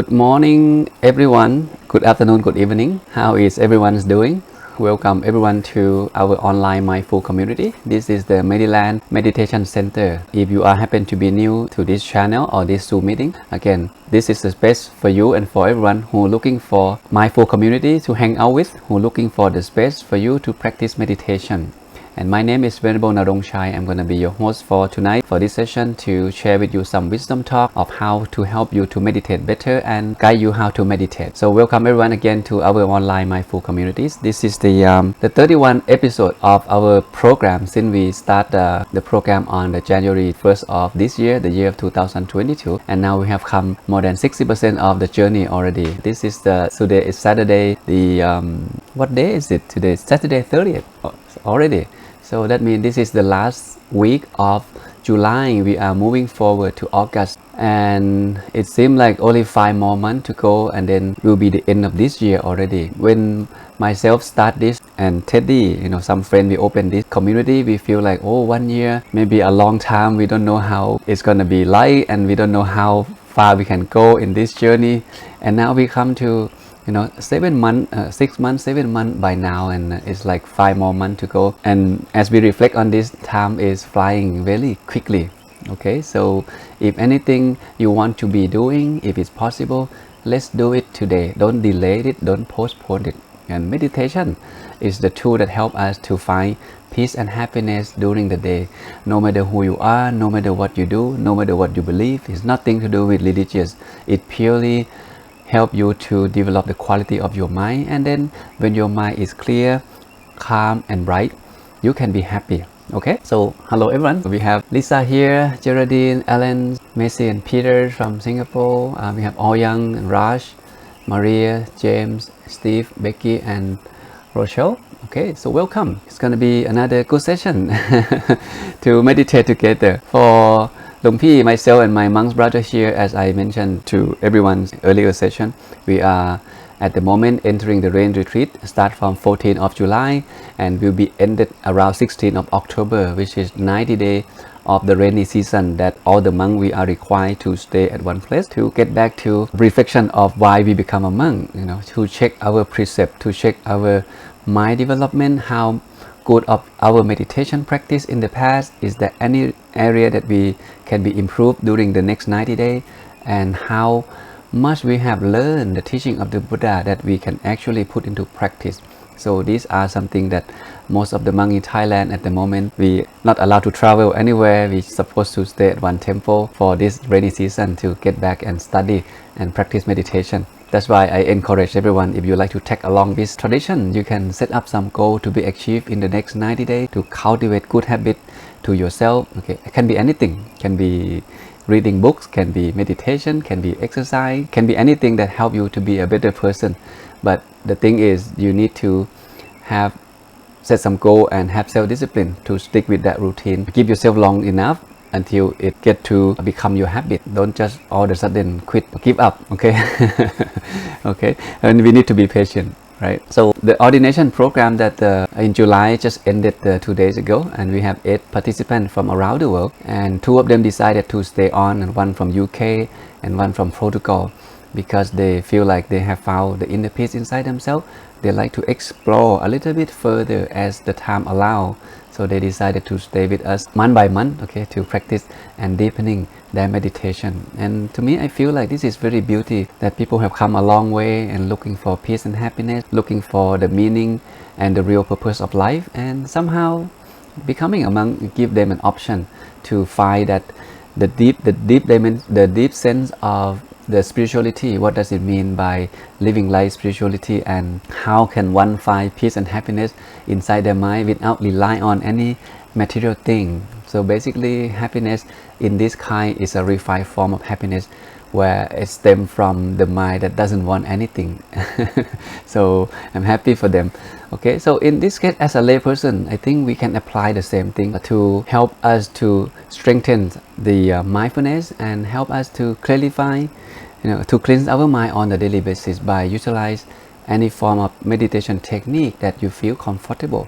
Good morning, everyone. Good afternoon, good evening. How is everyone's doing? Welcome everyone to our online mindful community. This is the Mediland Meditation Center. If you are happen to be new to this channel or this Zoom meeting, again, this is the space for you and for everyone who looking for mindful community to hang out with, who looking for the space for you to practice meditation. And my name is Venerable Narongchai. I'm going to be your host for tonight for this session to share with you some wisdom talk of how to help you to meditate better and guide you how to meditate. So welcome everyone again to our online mindful communities. This is the 31 episode of our program since we start the program on the January 1st of this year, the year of 2022. And now we have come more than 60% of the journey already. This is today is Saturday, what day is it today? Saturday 30th already. So that means this is the last week of July. We are moving forward to August, and it seems like only 5 more months to go, and then will be the end of this year already. When myself start this and Teddy, some friend, we open this community, we feel like, oh, 1 year, maybe a long time. We don't know how it's gonna be like, and we don't know how far we can go in this journey. And now we come to 7 months, 6 months, 7 months by now, and it's like 5 more months to go. And as we reflect on this, time is flying very quickly. Okay, so if anything you want to be doing, if it's possible, let's do it today. Don't delay it, don't postpone it. And meditation is the tool that helps us to find peace and happiness during the day. No matter who you are, no matter what you do, no matter what you believe, it's nothing to do with religious. It purely help you to develop the quality of your mind, and then when your mind is clear, calm and bright, you can be happy. Okay, so hello everyone. We have Lisa here, Geraldine, Ellen, Messi and Peter from Singapore. We have Ouyang and Raj, Maria, James, Steve, Becky and Rochelle. Okay, so welcome. It's gonna be another good session to meditate together. For Long Pi, myself and my monk's brother here, as I mentioned to everyone's earlier session, we are at the moment entering the rain retreat, start from 14th of July and will be ended around 16th of October, which is 90 days of the rainy season that all the monks we are required to stay at one place to get back to reflection of why we become a monk, to check our precept, to check our mind development, how good of our meditation practice in the past, is there any area that we can be improved during the next 90 days, and how much we have learned the teaching of the Buddha that we can actually put into practice. So these are something that most of the monks in Thailand at the moment, we not allowed to travel anywhere. We supposed to stay at one temple for this rainy season to get back and study and practice meditation. That's why I encourage everyone, if you like to tag along this tradition, you can set up some goal to be achieved in the next 90 days to cultivate good habit to yourself. Okay, it can be anything, can be reading books, can be meditation, can be exercise, can be anything that help you to be a better person. But the thing is, you need to have set some goal and have self-discipline to stick with that routine. Give yourself long enough until it get to become your habit. Don't just all of a sudden quit, give up. Okay. Okay, and we need to be patient, right? So the ordination program that in July just ended 2 days ago, and we have 8 participants from around the world, and 2 of them decided to stay on, and 1 from UK and 1 from Portugal, because they feel like they have found the inner peace inside themselves. They like to explore a little bit further as the time allows. So they decided to stay with us month by month, okay, to practice and deepening their meditation. And to me, I feel like this is very beautiful, that people have come a long way and looking for peace and happiness, looking for the meaning and the real purpose of life, and somehow becoming a monk give them an option to find that the deep sense of the spirituality. What does it mean by living life spirituality, and how can one find peace and happiness inside their mind without relying on any material thing? So basically, happiness in this kind is a refined form of happiness where it stems from the mind that doesn't want anything. So I'm happy for them. Okay, so in this case, as a layperson, I think we can apply the same thing to help us to strengthen the mindfulness and help us to clarify, to cleanse our mind on a daily basis by utilize any form of meditation technique that you feel comfortable,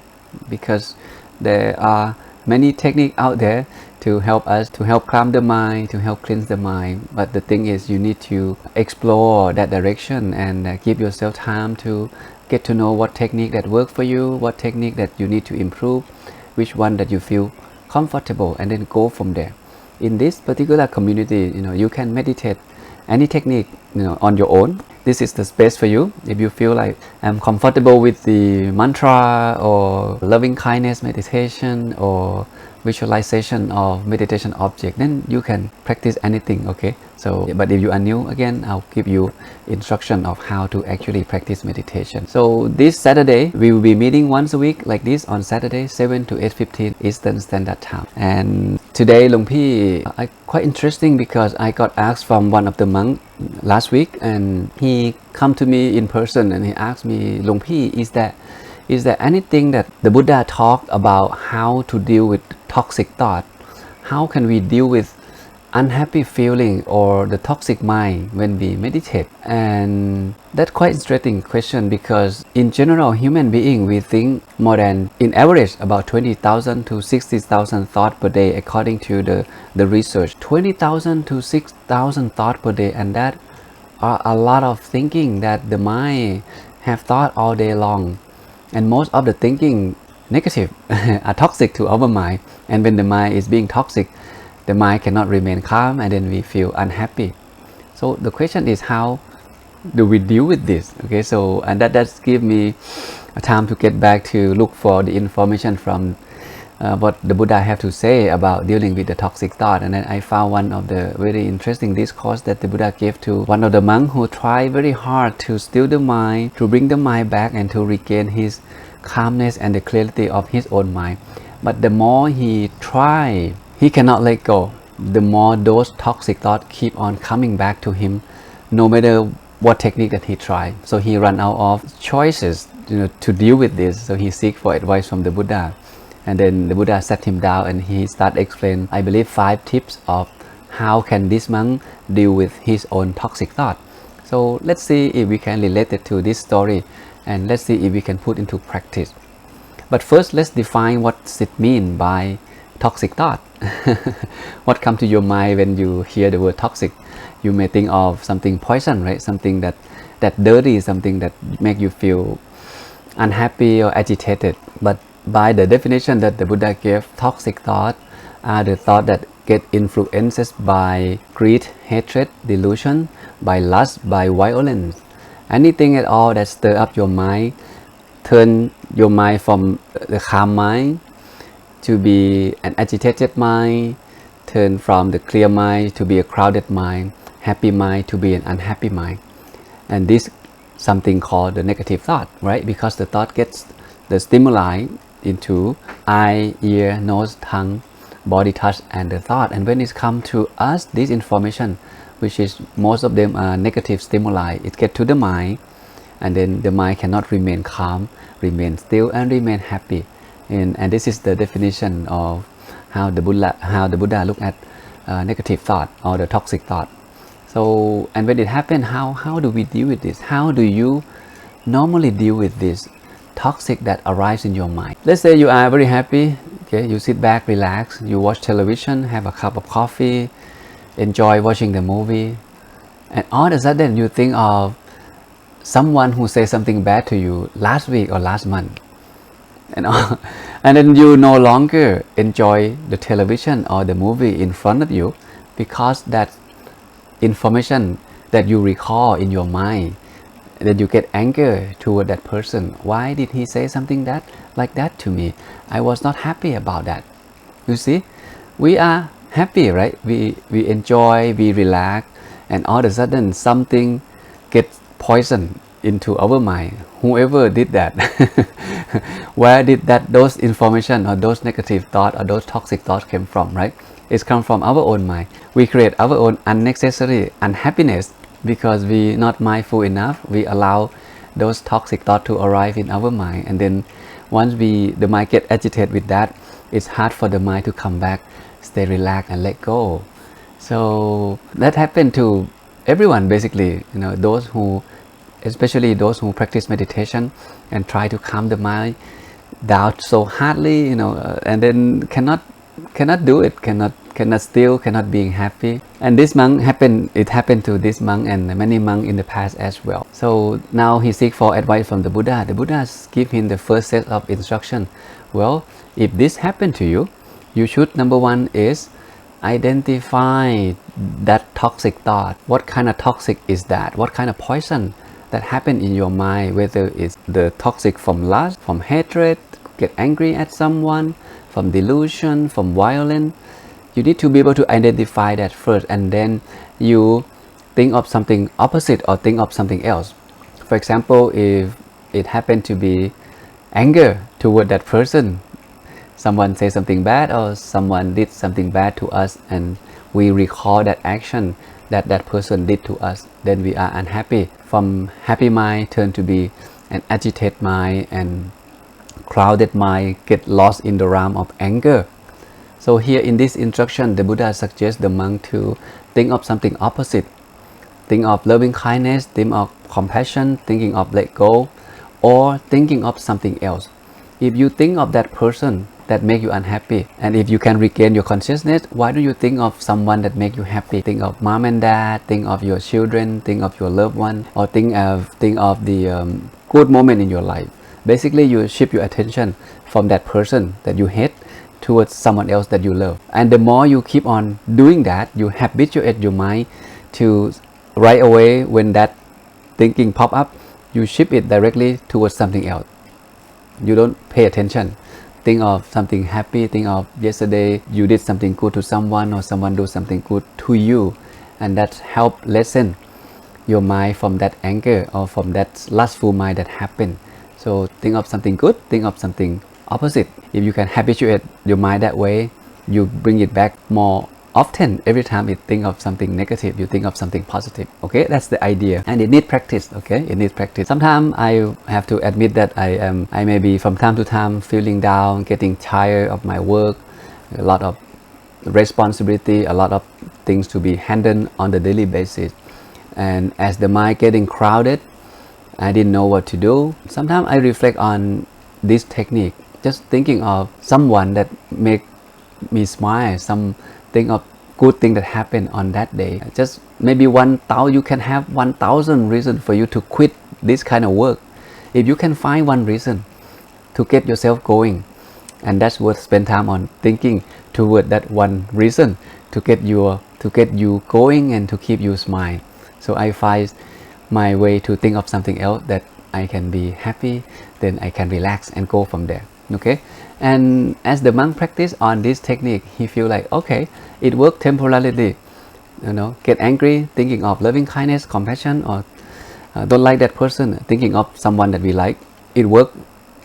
because there are many techniques out there to help us, to help calm the mind, to help cleanse the mind. But the thing is, you need to explore that direction and give yourself time to get to know what technique that works for you, what technique that you need to improve, which one that you feel comfortable, and then go from there. In this particular community, you can meditate any technique, on your own. This is the space for you. If you feel like I'm comfortable with the mantra or loving kindness meditation or visualization of meditation object, then you can practice anything. Okay, so but if you are new, again, I'll give you instruction of how to actually practice meditation. So this Saturday we will be meeting once a week like this on Saturday, 7 to 8:15 Eastern Standard Time. And today Luang Pi, quite interesting because I got asked from one of the monks last week, and he come to me in person and he asked me, Luang Pi, is there anything that the Buddha talked about how to deal with toxic thought? How can we deal with unhappy feeling or the toxic mind when we meditate? And that's quite interesting question, because in general, human being, we think more than, in average, about 20,000 to 60,000 thoughts per day according to the research. 20,000 to 6,000 thoughts per day, and that are a lot of thinking that the mind have thought all day long. And most of the thinking negative are toxic to our mind. And when the mind is being toxic, the mind cannot remain calm, and then we feel unhappy. So the question is, how do we deal with this? Okay, so and that's give me a time to get back to look for the information from what the Buddha have to say about dealing with the toxic thought. And then I found one of the very interesting discourse that the Buddha gave to one of the monks who tried very hard to still the mind, to bring the mind back and to regain his calmness and the clarity of his own mind. But the more he tried, he cannot let go. The more those toxic thoughts keep on coming back to him, no matter what technique that he tried. So he ran out of choices, to deal with this. So he seek for advice from the Buddha. And then the Buddha sat him down and he started explain, I believe, 5 tips of how can this monk deal with his own toxic thought. So let's see if we can relate it to this story, and let's see if we can put into practice. But first, let's define what it means by toxic thought. What comes to your mind when you hear the word toxic? You may think of something poison, right? Something that dirty, something that make you feel unhappy or agitated. But by the definition that the Buddha gave, toxic thought are the thought that get influenced by greed, hatred, delusion, by lust, by violence. Anything at all that stir up your mind, turn your mind from the calm mind to be an agitated mind, turn from the clear mind to be a crowded mind, happy mind to be an unhappy mind. And this something called the negative thought, right? Because the thought gets the stimuli into eye, ear, nose, tongue, body touch, and the thought. And when it comes to us, this information, which is most of them are negative stimuli, it gets to the mind, and then the mind cannot remain calm, remain still, and remain happy. And this is the definition of how the Buddha look at negative thought or the toxic thought. So, and when it happens, how do we deal with this? How do you normally deal with this toxic that arises in your mind? Let's say you are very happy. Okay, you sit back, relax, you watch television, have a cup of coffee, enjoy watching the movie, and all of a sudden you think of someone who said something bad to you last week or last month, and then you no longer enjoy the television or the movie in front of you, because that information that you recall in your mind, that you get anger toward that person. Why did he say something like that to me? I was not happy about that. You see, we are happy, right? We enjoy, we relax, and all of a sudden something gets poisoned into our mind. Whoever did that, where did those information or those negative thoughts or those toxic thoughts came from, right? It's come from our own mind. We create our own unnecessary unhappiness because we not mindful enough. We allow those toxic thoughts to arrive in our mind, and then once the mind get agitated with that, it's hard for the mind to come back, stay relaxed and let go. So that happened to everyone basically, especially those who practice meditation and try to calm the mind. doubt so hardly, and then cannot do it, cannot being happy. And this monk it happened to this monk and many monks in the past as well. So now he seek for advice from the Buddha. The Buddha give him the first set of instruction. Well, if this happened to you, you should, number one is identify that toxic thought. What kind of toxic is that? What kind of poison that happened in your mind? Whether it's the toxic from lust, from hatred, get angry at someone, from delusion, from violence. You need to be able to identify that first, and then you think of something opposite or think of something else. For example, if it happened to be anger toward that person, someone says something bad or someone did something bad to us, and we recall that action that that person did to us, then we are unhappy. From happy mind turn to be an agitated mind, and clouded mind get lost in the realm of anger. So here in this instruction, the Buddha suggests the monk to think of something opposite. Think of loving kindness, think of compassion, thinking of let go, or thinking of something else. If you think of that person that make you unhappy, and if you can regain your consciousness, why don't you think of someone that make you happy? Think of mom and dad, think of your children, think of your loved one, or think of the good moment in your life. Basically, you shift your attention from that person that you hate towards someone else that you love. And the more you keep on doing that, you habituate your mind to right away when that thinking pop up, you shift it directly towards something else. You don't pay attention. Think of something happy, think of yesterday you did something good to someone or someone do something good to you, and that help lessen your mind from that anger or from that lustful mind that happened. So think of something good, think of something opposite. If you can habituate your mind that way, you bring it back more often. Every time you think of something negative, you think of something positive. Okay, that's the idea, and it needs practice. Okay, it needs practice. Sometimes I have to admit that I may be from time to time feeling down, getting tired of my work, a lot of responsibility, a lot of things to be handled on the daily basis, and as the mind getting crowded, I didn't know what to do. Sometimes I reflect on this technique, just thinking of someone that make me smile, think of good thing that happened on that day. Just maybe you can have 1,000 reasons for you to quit this kind of work. If you can find one reason to get yourself going, and that's worth spend time on thinking toward that one reason to get you going and to keep you smile. So I find my way to think of something else that I can be happy, then I can relax and go from there. Okay, and as the monk practice on this technique, he feel like, okay, it worked temporarily. Get angry, thinking of loving kindness, compassion, or don't like that person, thinking of someone that we like. It worked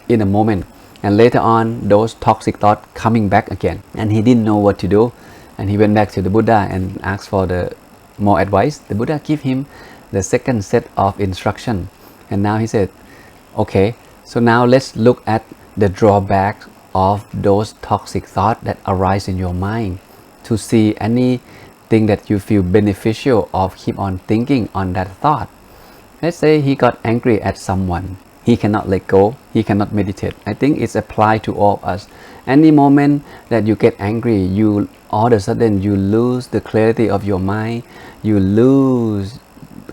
in a moment, and later on, those toxic thoughts coming back again, and he didn't know what to do, and he went back to the Buddha and asked for the more advice. The Buddha gave him the second set of instruction, and now he said, okay, so now let's look at the drawback of those toxic thoughts that arise in your mind, to see anything that you feel beneficial of keep on thinking on that thought. Let's say he got angry at someone, he cannot let go, he cannot meditate. I think it's applied to all of us. Any moment that you get angry, you all of a sudden you lose the clarity of your mind, you lose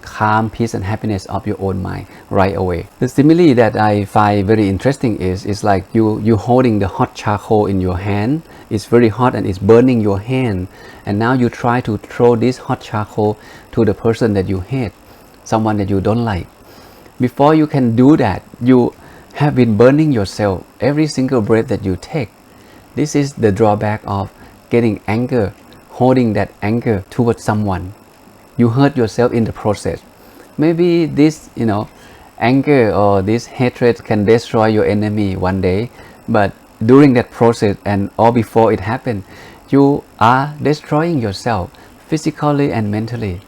calm, peace and happiness of your own mind right away. The simile that I find very interesting is like you holding the hot charcoal in your hand. It's very hot and it's burning your hand, and now you try to throw this hot charcoal to the person that you hate, someone that you don't like. Before you can do that, you have been burning yourself every single breath that you take. This is the drawback of getting anger, holding that anger towards someone. You hurt yourself in the process. Maybe this, anger or this hatred can destroy your enemy one day, but during that process and or before it happened, you are destroying yourself physically and mentally.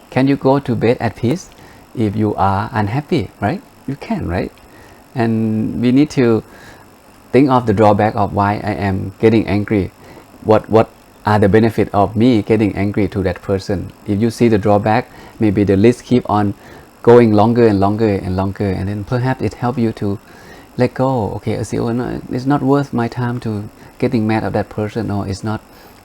Can you go to bed at peace if you are unhappy, right? You can, right? And we need to think of the drawback of why I am getting angry. What are the benefit of me getting angry to that person? If you see the drawback, maybe the list keep on going longer and longer and longer, and then perhaps it help you to let go. Okay, I say, oh no, it's not worth my time to getting mad at that person, or it's not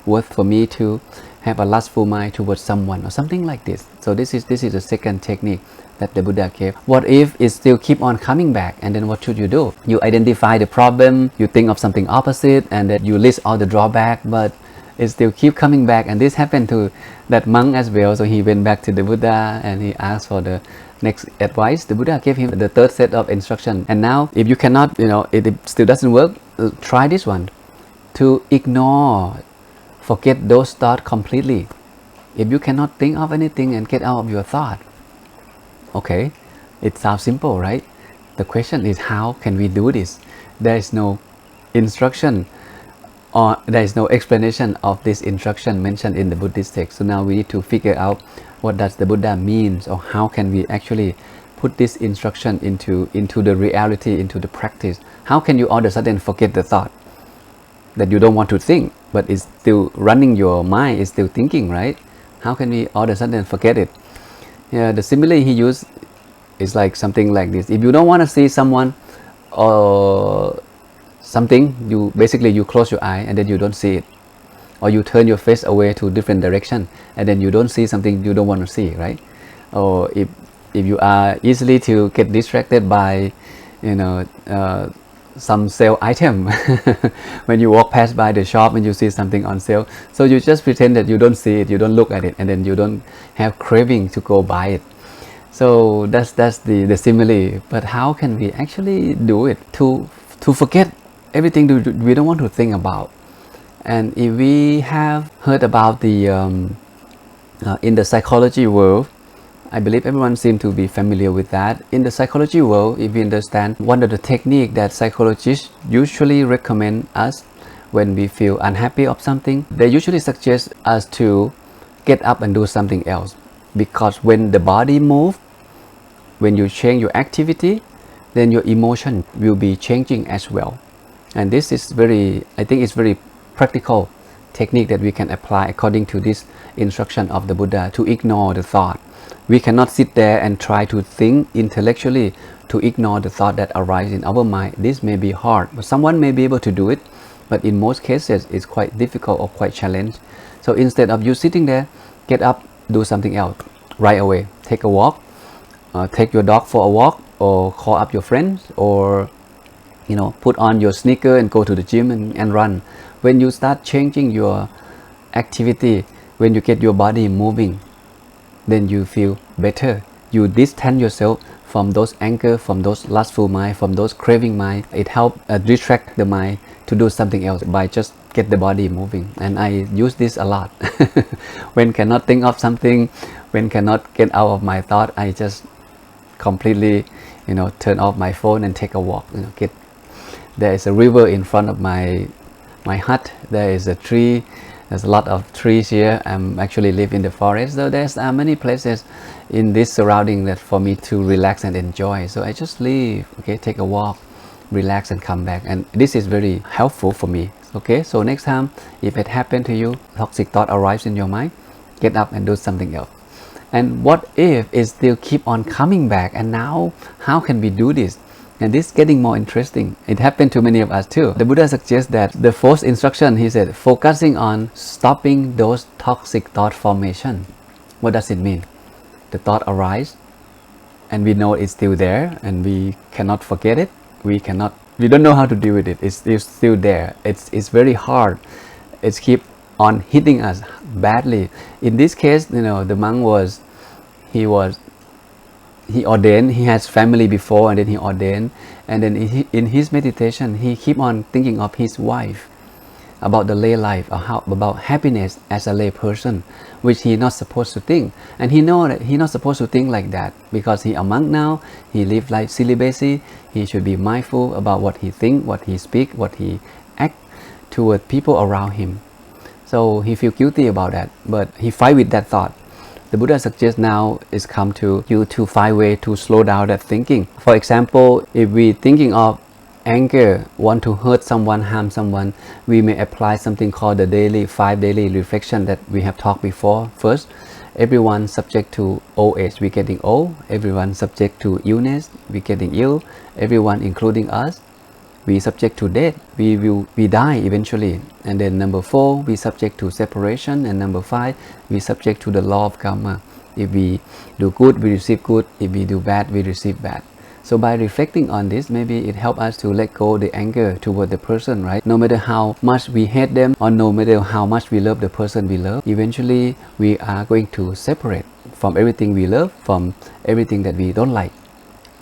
worth for me to have a lustful mind towards someone, or something like this. So this is the second technique that the Buddha gave. What if it still keep on coming back, and then what should you do? You identify the problem, you think of something opposite, and then you list all the drawbacks, but it still keep coming back. And this happened to that monk as well. So he went back to the Buddha and he asked for the next advice. The Buddha gave him the third set of instruction. And now if you cannot, it still doesn't work, try this one, to ignore, forget those thoughts completely. If you cannot think of anything and get out of your thought, okay, it sounds simple, right? The question is, how can we do this? There is no instruction, or there is no explanation of this instruction mentioned in the Buddhist text. So now we need to figure out what does the Buddha means, or how can we actually put this instruction into the reality, into the practice. How can you all of a sudden forget the thought that you don't want to think, but it's still running your mind, is still thinking, right? How can we all of a sudden forget it? Yeah, the simile he used is like something like this. If you don't want to see someone or something, you close your eye and then you don't see it, or you turn your face away to different direction and then you don't see something you don't want to see, right? Or if you are easily to get distracted by some sale item when you walk past by the shop and you see something on sale, so you just pretend that you don't see it, you don't look at it, and then you don't have craving to go buy it. So that's the simile. But how can we actually do it to forget everything we don't want to think about? And if we have heard about the in the psychology world, I believe everyone seems to be familiar with that. In the psychology world, if we understand, one of the techniques that psychologists usually recommend us when we feel unhappy of something, they usually suggest us to get up and do something else. Because when the body moves, when you change your activity, then your emotion will be changing as well. And this is I think it's very practical technique that we can apply according to this instruction of the Buddha, to ignore the thought. We cannot sit there and try to think intellectually to ignore the thought that arises in our mind. This may be hard, but someone may be able to do it, but in most cases it's quite difficult or quite challenging. So instead of you sitting there, get up, do something else right away. Take a walk, take your dog for a walk, or call up your friends, or put on your sneaker and go to the gym and run. When you start changing your activity, when you get your body moving, then you feel better. You distance yourself from those anger, from those lustful mind, from those craving mind. It helps distract the mind to do something else by just get the body moving. And I use this a lot. When cannot think of something, when cannot get out of my thought, I just completely turn off my phone and take a walk. There is a river in front of my hut. There is a tree. There's a lot of trees here. I actually live in the forest, so there's many places in this surrounding that for me to relax and enjoy. So I just leave, okay, take a walk, relax and come back. And this is very helpful for me. Okay, so next time if it happened to you, toxic thought arrives in your mind, get up and do something else. And what if it still keep on coming back? And now how can we do this? And this is getting more interesting. It happened to many of us too. The Buddha suggests that the fourth instruction, he said, focusing on stopping those toxic thought formation. What does it mean? The thought arises and we know it's still there and we cannot forget it. We don't know how to deal with it. It's still there. It's very hard. It's keep on hitting us badly. In this case, the monk he ordained, he has family before and then he ordained, and then in his meditation he keep on thinking of his wife, about the lay life, about happiness as a lay person, which he not supposed to think. And he know that he not supposed to think like that, because he a monk now, he live like celibacy, he should be mindful about what he think, what he speak, what he act toward people around him. So he feel guilty about that, but he fight with that thought. The Buddha suggests now is come to you to find way to slow down that thinking. For example, if we thinking of anger, want to hurt someone, harm someone, we may apply something called the 5 daily reflection that we have talked before. First, everyone subject to old age, we getting old. Everyone subject to illness, we getting ill. Everyone, including us. we subject to death, we die eventually. And then number 4, we subject to separation. And number 5, we subject to the law of karma. If we do good, we receive good. If we do bad, we receive bad. So by reflecting on this, maybe it helps us to let go the anger toward the person, right? No matter how much we hate them, or no matter how much we love the person we love, eventually we are going to separate from everything we love, from everything that we don't like.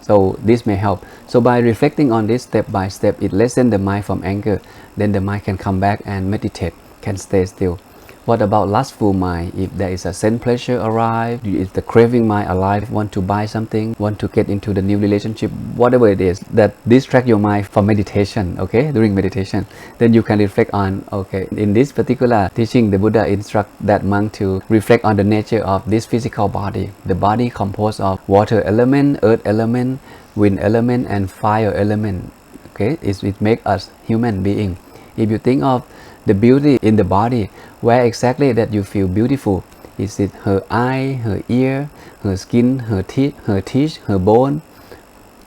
So this may help. So by reflecting on this step by step, it lessens the mind from anger. Then the mind can come back and meditate, can stay still. What about lustful mind? If there is a sense pleasure arrive, if the craving mind alive, want to buy something, want to get into the new relationship, whatever it is that distract your mind from meditation, okay, during meditation, then you can reflect on, okay, in this particular teaching, the Buddha instruct that monk to reflect on the nature of this physical body. The body composed of water element, earth element, wind element, and fire element. Okay, it makes us human being. If you think of the beauty in the body, where exactly that you feel beautiful? Is it her eye, her ear, her skin, her teeth, her bone?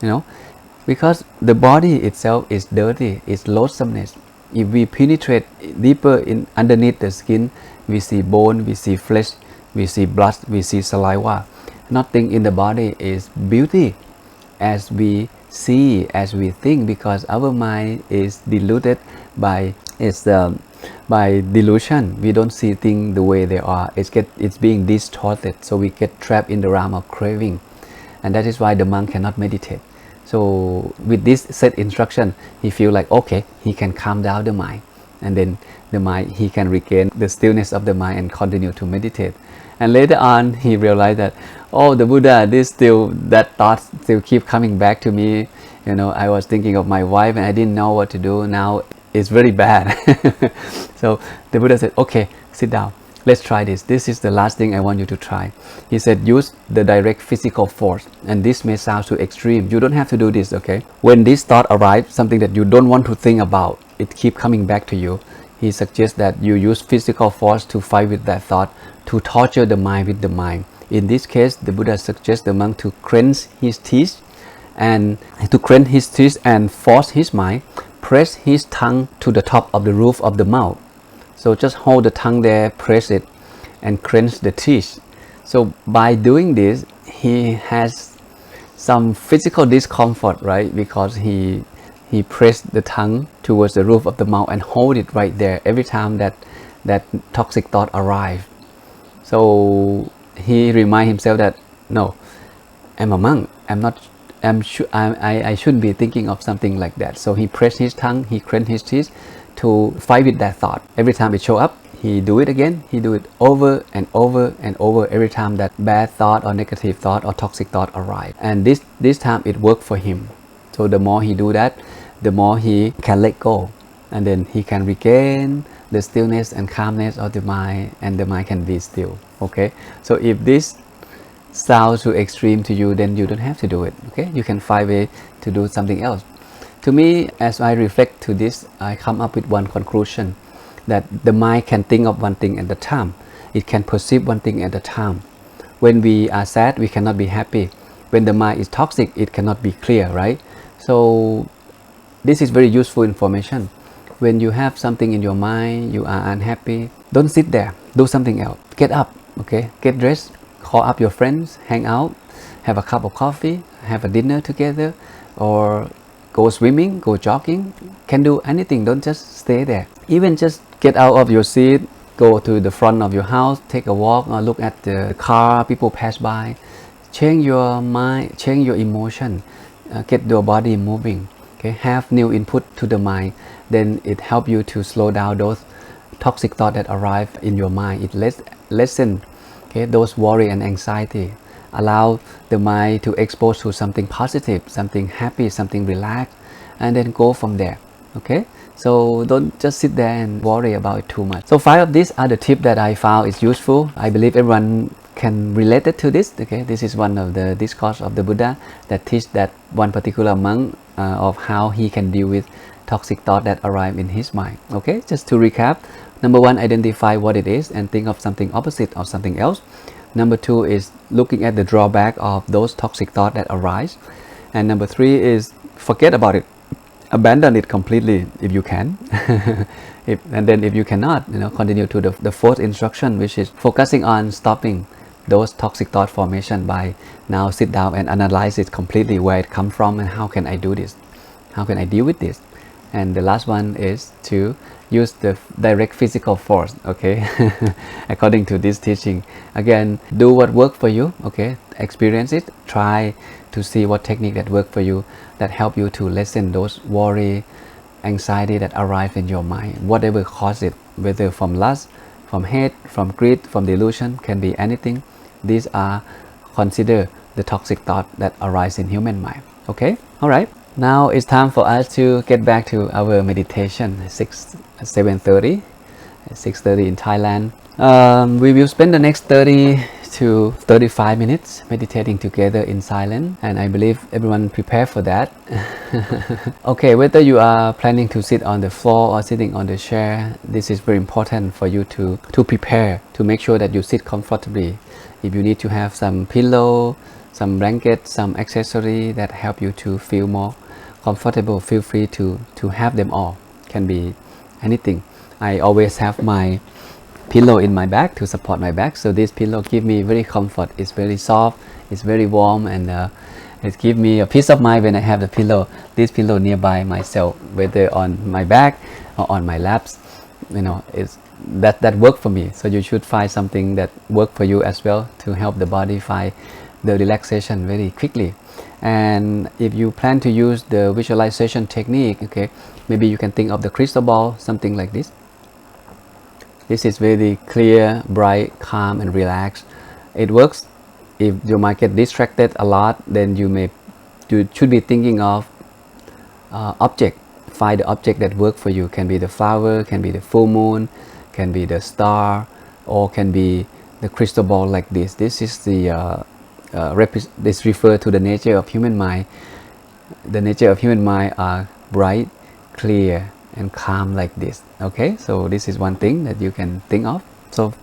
You know, because the body itself is dirty, it's loathsomeness. If we penetrate deeper in underneath the skin, we see bone, we see flesh, we see blood, we see saliva. Nothing in the body is beauty as we see, as we think, because our mind is diluted by by delusion. We don't see things the way they are. It's being distorted, so we get trapped in the realm of craving, and that is why the monk cannot meditate. So with this set instruction, he feel like, okay, he can calm down the mind, and then the mind, he can regain the stillness of the mind and continue to meditate. And later on, he realized that, oh, the Buddha, that thought still keep coming back to me. You know, I was thinking of my wife and I didn't know what to do. Now it's very bad. So the Buddha said, okay, sit down. Let's try this. This is the last thing I want you to try. He said, use the direct physical force. And this may sound too extreme. You don't have to do this, okay? When this thought arrives, something that you don't want to think about, it keep coming back to you. He suggests that you use physical force to fight with that thought, to torture the mind with the mind. In this case, the Buddha suggests the monk to clench his teeth and force his mind, press his tongue to the top of the roof of the mouth. So just hold the tongue there, press it, and clench the teeth. So by doing this, he has some physical discomfort, right? Because he pressed the tongue towards the roof of the mouth and hold it right there every time that toxic thought arrives. So he reminds himself that, no, I'm a monk. I shouldn't be thinking of something like that. So he pressed his tongue, he clenched his teeth to fight with that thought. Every time it show up, he do it again. He do it over and over and over every time that bad thought or negative thought or toxic thought arrive. And this time it worked for him. So the more he do that, the more he can let go, and then he can regain the stillness and calmness of the mind, and the mind can be still. Okay, so if this sounds too extreme to you, then you don't have to do it. Okay, you can find a way to do something else. To me, as I reflect to this, I come up with one conclusion, that the mind can think of one thing at a time. It can perceive one thing at a time. When we are sad, we cannot be happy. When the mind is toxic, it cannot be clear, right? So this is very useful information. When you have something in your mind, you are unhappy, don't sit there, do something else. Get up, okay, get dressed, call up your friends, hang out, have a cup of coffee, have a dinner together, or go swimming, go jogging. Can do anything, don't just stay there. Even just get out of your seat, go to the front of your house, take a walk, or look at the car, people pass by. Change your mind, change your emotion, get your body moving. Okay, have new input to the mind, then it helps you to slow down those toxic thoughts that arrive in your mind. It lessen, okay, those worry and anxiety. Allow the mind to expose to something positive, something happy, something relaxed, and then go from there. Okay, so don't just sit there and worry about it too much. So 5 of these are the tips that I found is useful. I believe everyone can relate it to this. Okay, this is one of the discourse of the Buddha that teach that one particular monk of how he can deal with toxic thought that arrive in his mind. Okay, just to recap: number 1, identify what it is and think of something opposite or something else. Number 2 is looking at the drawback of those toxic thoughts that arise. And number 3 is forget about it abandon it completely if you can. And then if you cannot, continue to the fourth instruction, which is focusing on stopping those toxic thought formation by now sit down and analyze it completely, where it come from and how can I do this, how can I deal with this. And the last one is to use the direct physical force, okay? According to this teaching, again, do what works for you, okay? Experience it, try to see what technique that work for you, that help you to lessen those worry, anxiety that arise in your mind, whatever cause it, whether from lust, from hate, from greed, from delusion, can be anything. These are considered the toxic thought that arise in human mind. Okay, all right. Now it's time for us to get back to our meditation. 7:30, 6:30 in Thailand. We will spend the next 30 to 35 minutes meditating together in silence, and I believe everyone prepare for that. Okay, whether you are planning to sit on the floor or sitting on the chair, this is very important for you to prepare, to make sure that you sit comfortably. If you need to have some pillow, some blanket, some accessory that help you to feel more comfortable, feel free to have them all. Can be anything. I always have my pillow in my bag to support my back, so this pillow give me very comfort. It's very soft, it's very warm, and it gives me a peace of mind when I have the pillow, this pillow nearby myself, whether on my back or on my laps. It's that work for me. So you should find something that work for you as well, to help the body find the relaxation very quickly. And if you plan to use the visualization technique, okay, maybe you can think of the crystal ball, something like this. This is very clear, bright, calm, and relaxed. It works. If you might get distracted a lot, then you should be thinking of object. Find the object that work for you. Can be the flower, can be the full moon, can be the star, or can be the crystal ball like this. This is the this refer to the nature of human mind. The nature of human mind are bright, clear, and calm like this. Okay, so this is one thing that you can think of. So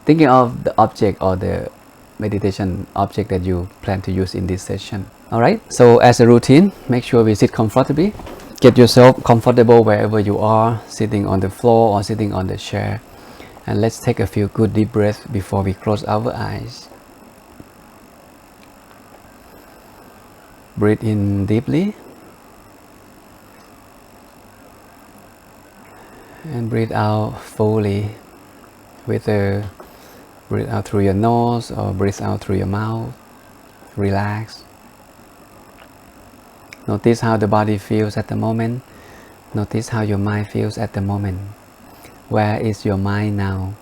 thinking of the object or the meditation object that you plan to use in this session. All right, so as a routine, make sure we sit comfortably. Get yourself comfortable wherever you are, sitting on the floor or sitting on the chair. And let's take a few good deep breaths before we close our eyes. Breathe in deeply and breathe out fully, whether breathe out through your nose or breathe out through your mouth. Relax. Notice how the body feels at the moment. Notice how your mind feels at the moment. Where is your mind now?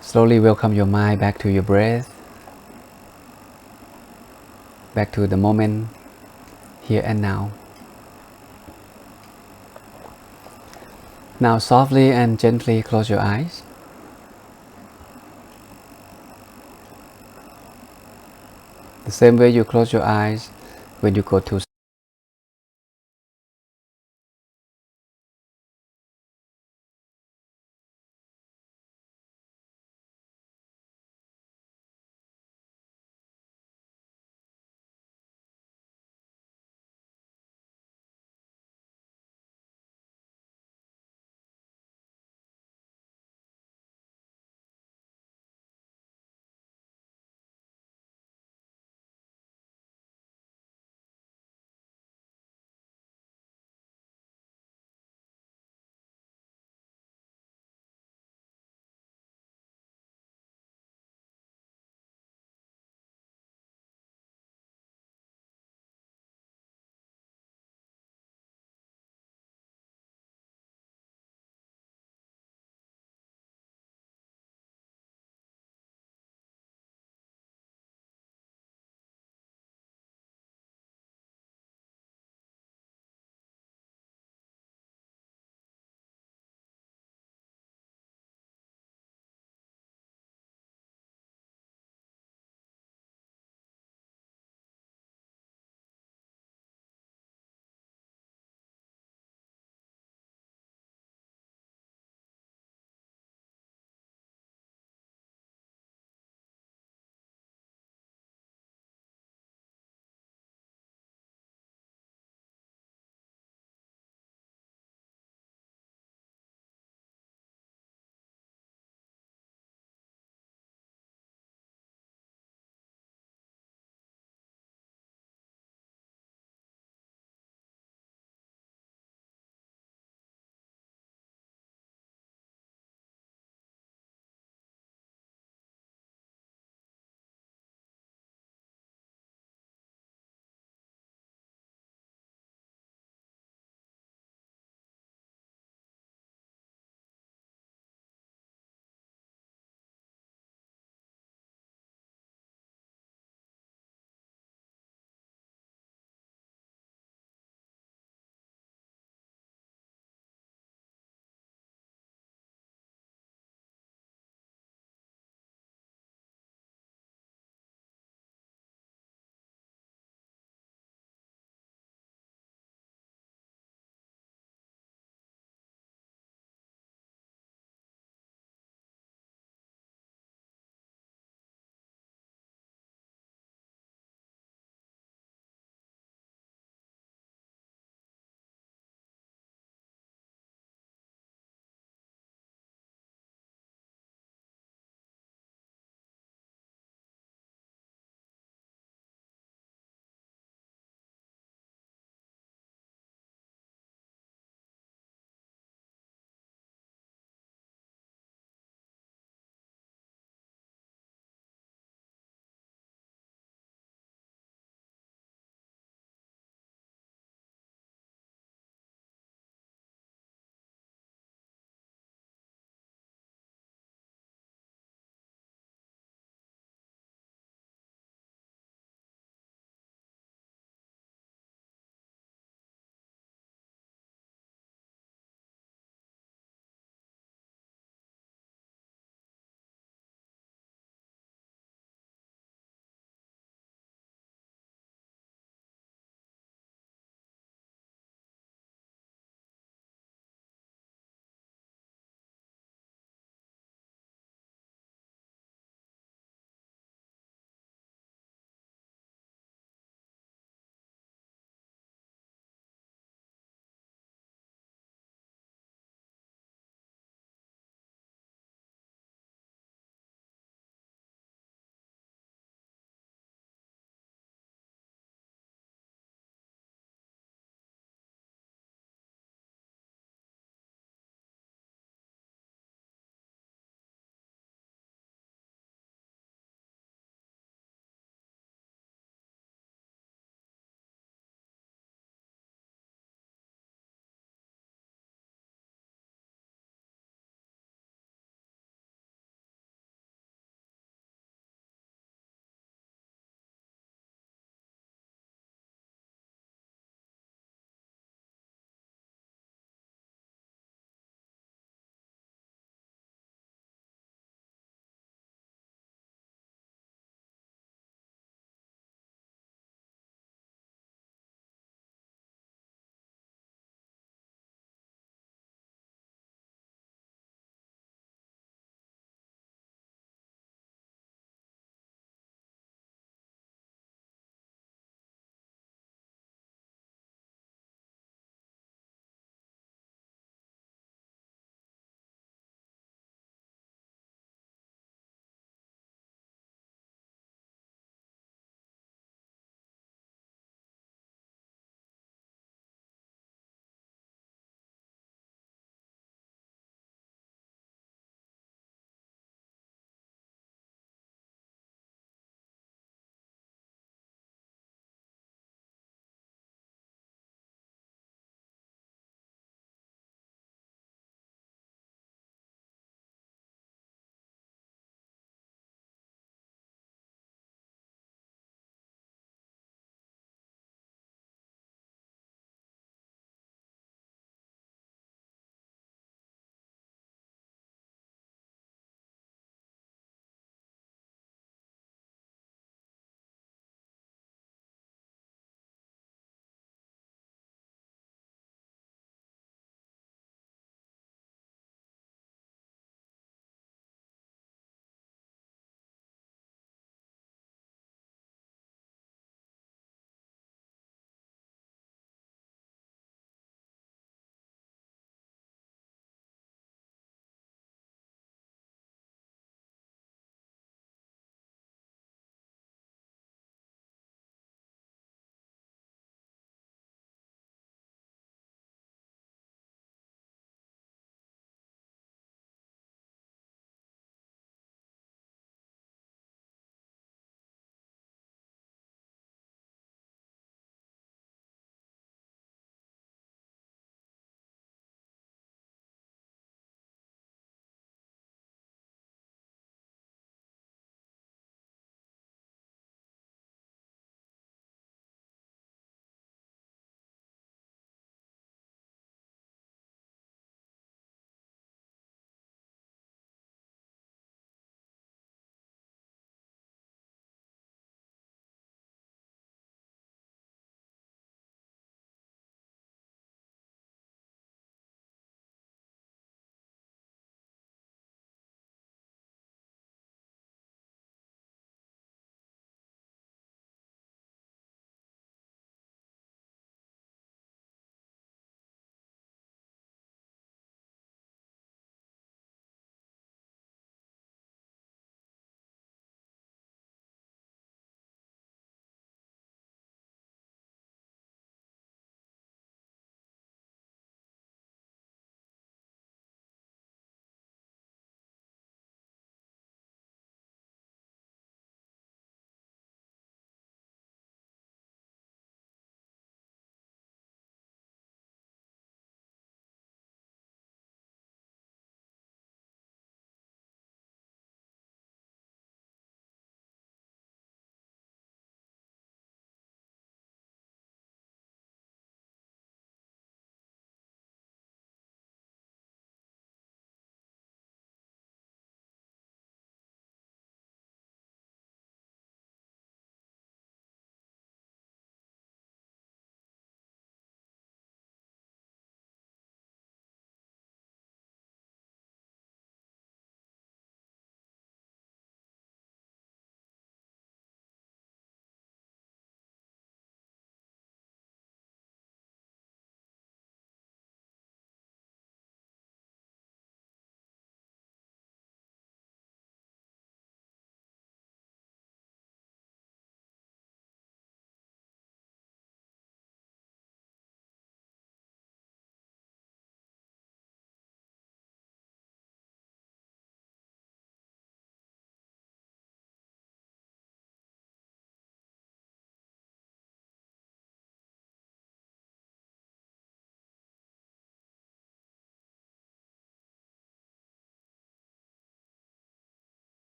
Slowly welcome your mind back to your breath, back to the moment, here and now. Now softly and gently close your eyes. The same way you close your eyes when you go to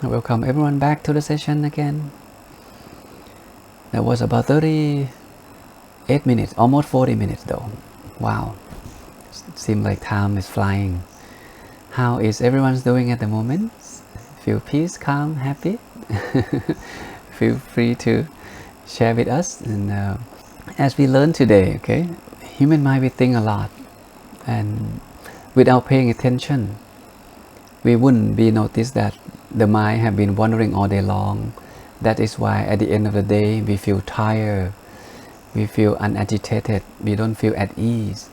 Welcome everyone back to the session again. That was about 38 minutes, almost 40 minutes though. Wow, seems like time is flying. How is everyone doing at the moment? Feel peace, calm, happy? Feel free to share with us. And as we learn today, okay, human mind, we think a lot, and without paying attention, we wouldn't be noticed that the mind have been wandering all day long. That is why at the end of the day we feel tired, we feel unagitated, we don't feel at ease.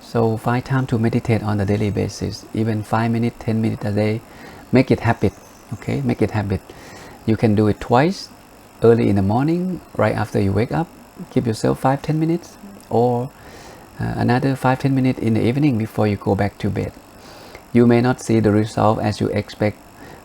So find time to meditate on a daily basis, even 5 minutes, 10 minutes a day. Make it habit, okay? Make it habit. You can do it twice, early in the morning, right after you wake up. Give yourself 5-10 minutes, or another 5-10 minutes in the evening before you go back to bed. You may not see the result as you expect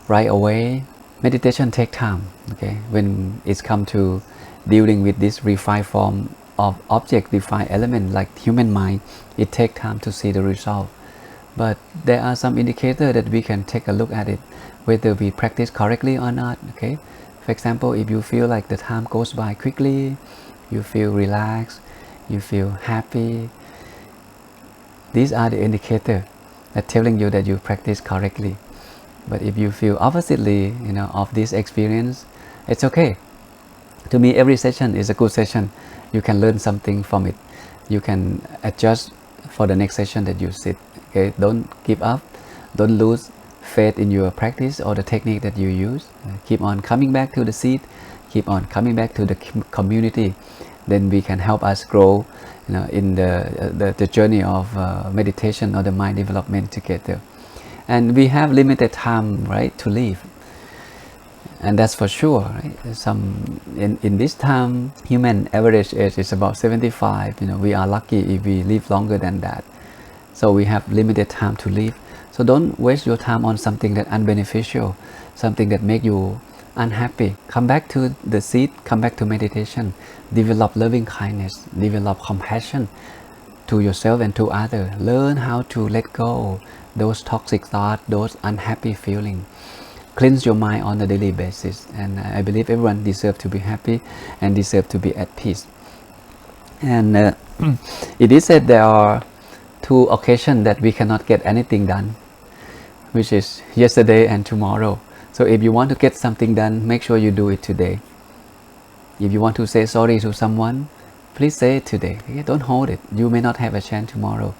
right away. Meditation takes time, okay? When it's come to dealing with this refined form of object, refined element like human mind, it takes time to see the result. But there are some indicators that we can take a look at it, whether we practice correctly or not, okay? For example, if you feel like the time goes by quickly, you feel relaxed, you feel happy, these are the indicators that telling you that you practice correctly. But if you feel oppositely, of this experience, it's okay. To me, every session is a good session. You can learn something from it. You can adjust for the next session that you sit. Okay, don't give up. Don't lose faith in your practice or the technique that you use. Keep on coming back to the seat. Keep on coming back to the community. Then we can help us grow, in the journey of meditation or the mind development together. And we have limited time, right, to live. And that's for sure, right? In this time, human average age is about 75. We are lucky if we live longer than that. So we have limited time to live. So don't waste your time on something that unbeneficial, something that make you unhappy. Come back to the seat, come back to meditation, develop loving kindness, develop compassion to yourself and to others. Learn how to let go those toxic thoughts, those unhappy feelings. Cleanse your mind on a daily basis, and I believe everyone deserves to be happy and deserves to be at peace. And it is said there are 2 occasions that we cannot get anything done, which is yesterday and tomorrow. So if you want to get something done, make sure you do it today. If you want to say sorry to someone, please say it today. Okay? Don't hold it. You may not have a chance tomorrow.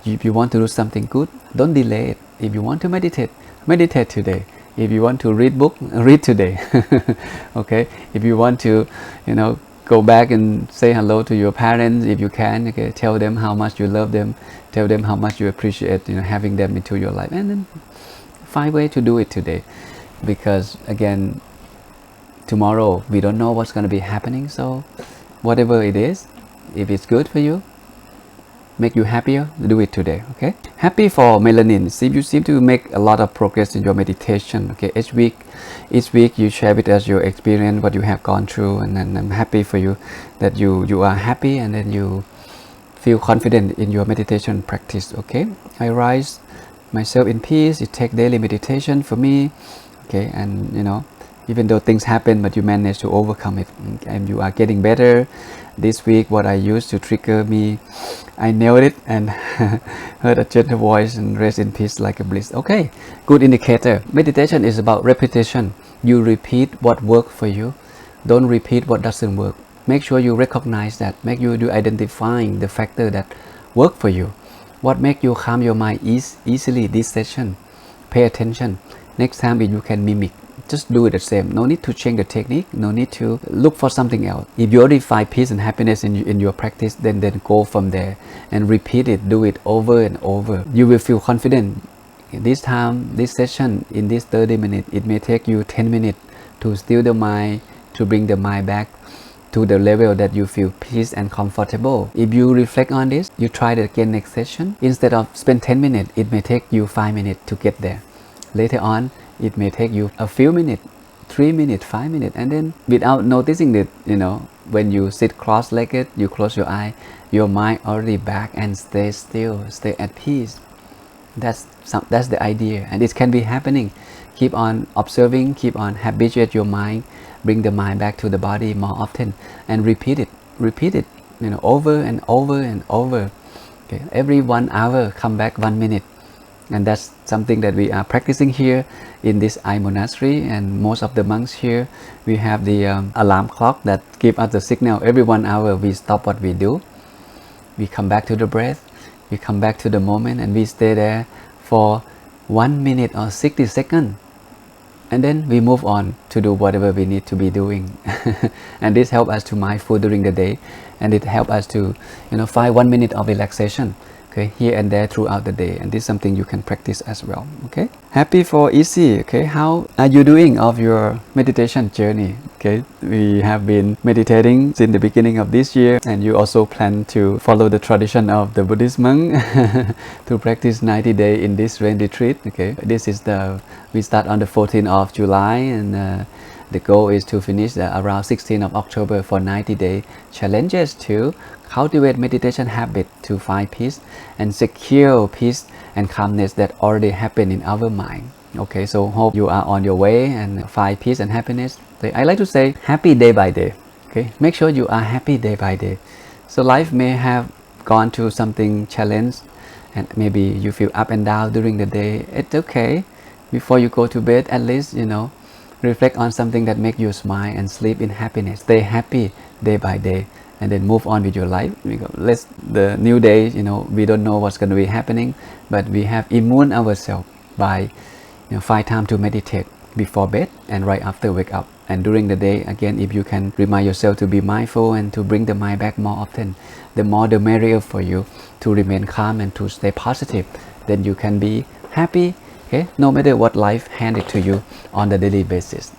If you want to do something good, don't delay it. If you want to meditate, meditate today. If you want to read book, read today. Okay. If you want to, go back and say hello to your parents, if you can, okay, tell them how much you love them, tell them how much you appreciate, having them into your life, and then find a way to do it today. Because again, tomorrow we don't know what's going to be happening. So whatever it is, if it's good for you, make you happier, do it today. Okay. Happy for melanin. You seem to make a lot of progress in your meditation. Okay. Each week you share with us your experience, what you have gone through, and then I'm happy for you that you are happy, and then you feel confident in your meditation practice. Okay. I rise myself in peace. It takes daily meditation for me. Okay. And even though things happen, but you manage to overcome it, and you are getting better. This week, what I used to trigger me, I nailed it and heard a gentle voice and rest in peace like a bliss. Okay, good indicator. Meditation is about repetition. You repeat what worked for you. Don't repeat what doesn't work. Make sure you recognize that. Make you do identifying the factor that work for you. What make you calm your mind easily this session. Pay attention. Next time, if you can mimic, just do it the same. No need to change the technique. No need to look for something else. If you already find peace and happiness in your practice, then go from there and repeat it. Do it over and over. You will feel confident. This time, this session, in this 30 minutes, it may take you 10 minutes to still the mind, to bring the mind back to the level that you feel peace and comfortable. If you reflect on this, you try it again next session. Instead of spend 10 minutes, it may take you 5 minutes to get there. Later on, it may take you a few minutes, 3 minutes, 5 minutes, and then without noticing it, when you sit cross-legged, you close your eye, your mind already back and stay still, stay at peace. That's the idea, and it can be happening keep on observing, keep on habituate your mind, bring the mind back to the body more often, and repeat it, over and over and over. Okay, every 1 hour, come back 1 minute. And that's something that we are practicing here in this I monastery, and most of the monks here, we have the alarm clock that give us the signal. Every 1 hour we stop what we do, we come back to the breath, we come back to the moment, and we stay there for 1 minute or 60 seconds, and then we move on to do whatever we need to be doing. And this helps us to mindful during the day, and it helps us to find 1 minute of relaxation, okay, here and there throughout the day. And this is something you can practice as well. Okay, happy for easy. Okay, how are you doing of your meditation journey? Okay, we have been meditating since the beginning of this year, and you also plan to follow the tradition of the Buddhist monk to practice 90 days in this rain retreat. Okay, this is we start on the 14th of July, and the goal is to finish around 16th of October for 90-day challenges to cultivate meditation habit to find peace and secure peace and calmness that already happen in our mind. Okay, so hope you are on your way and find peace and happiness. I like to say happy day by day. Okay, make sure you are happy day by day. So life may have gone to something challenge, and maybe you feel up and down during the day. It's okay. Before you go to bed, at least reflect on something that make you smile and sleep in happiness. Stay happy day by day, and then move on with your life. Because the new day, we don't know what's going to be happening, but we have immune ourselves by find time to meditate before bed and right after wake up. And during the day, again, if you can remind yourself to be mindful and to bring the mind back more often, the more the merrier for you to remain calm and to stay positive. Then you can be happy, okay, no matter what life handed to you on the daily basis.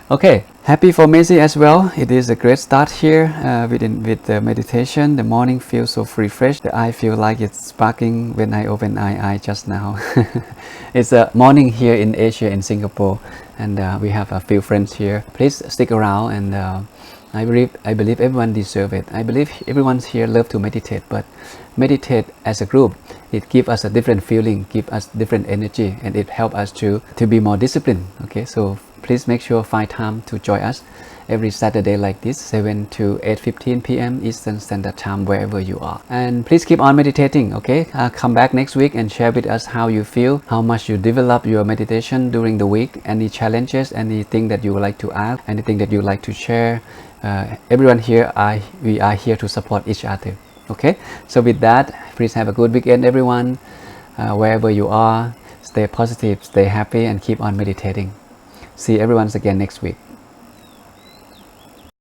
Okay, happy for Messi as well. It is a great start here with the meditation. The morning feels so refreshed. The eye feel like it's sparkling when I open my eye just now. It's a morning here in Asia, in Singapore, and we have a few friends here. Please stick around, and I believe everyone deserves it. I believe everyone here loves to meditate, but meditate as a group, it gives us a different feeling, gives us different energy, and it helps us to be more disciplined. Okay, so please make sure find time to join us every Saturday like this, 7 to 8:15 p.m. Eastern Standard Time, wherever you are. And please keep on meditating. Okay, come back next week and share with us how you feel, how much you develop your meditation during the week, any challenges, anything that you would like to add, anything that you would like to share. Everyone here, we are here to support each other. Okay, so with that, please have a good weekend, everyone. Wherever you are, stay positive, stay happy, and keep on meditating. See everyone again next week.